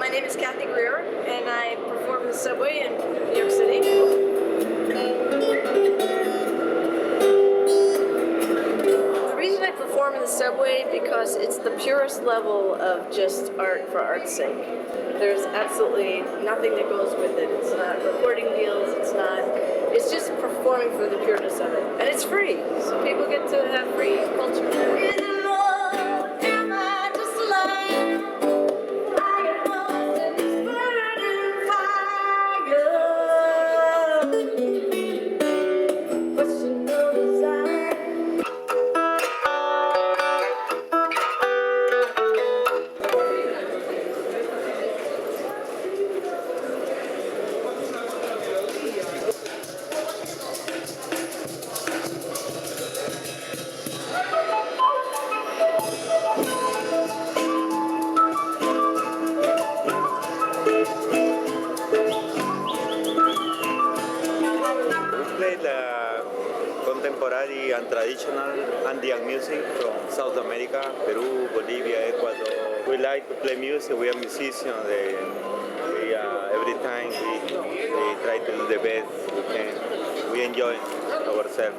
My name is Kathy Greer, and I perform in the subway in New York City. The reason I perform in the subway because it's the purest level of just art for art's sake. There's absolutely nothing that goes with it. It's not recording deals, it's just performing for the pureness of it. And it's free, so people get to have free culture. Contemporary and traditional Andean music from South America, Peru, Bolivia, Ecuador. We like to play music. We are musicians. Every time we try to do the best we can. We enjoy ourselves.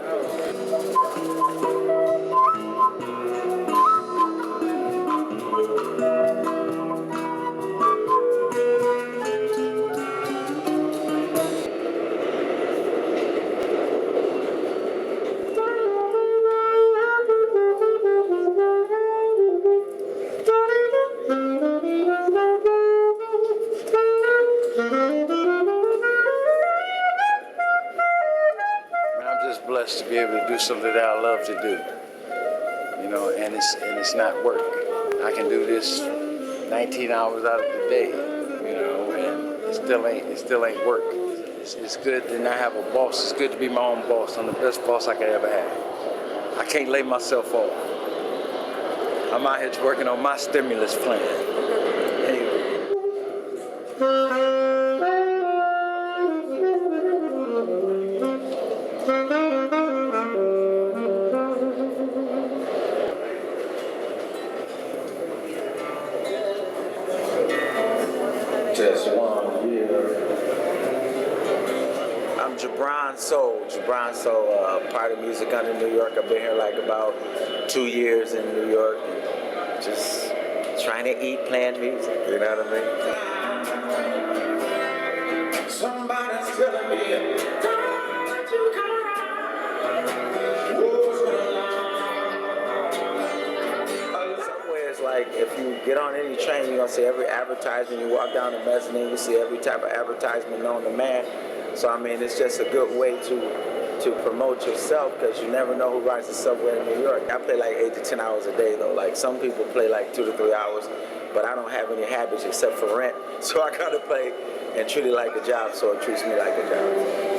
Blessed to be able to do something that I love to do, you know, and it's not work. I can do this 19 hours out of the day, you know, and it still ain't work. It's good to not have a boss. It's good to be my own boss. I'm the best boss I could ever have. I can't lay myself off. I'm out here working on my stimulus plan. Anyway. I'm Jabron Soul, part of Music Under New York. I've been here like about 2 years in New York, just trying to eat, playing music, you know what I mean? Somebody's telling me, don't you come around. Subway is like, if you get on any train, you're gonna see every advertisement. You walk down the mezzanine, you see every type of advertisement known to man. So I mean, it's just a good way to promote yourself, because you never know who rides the subway in New York. I play like 8 to 10 hours a day though. Like some people play like 2 to 3 hours, but I don't have any habits except for rent. So I gotta play and treat it like a job, so it treats me like a job.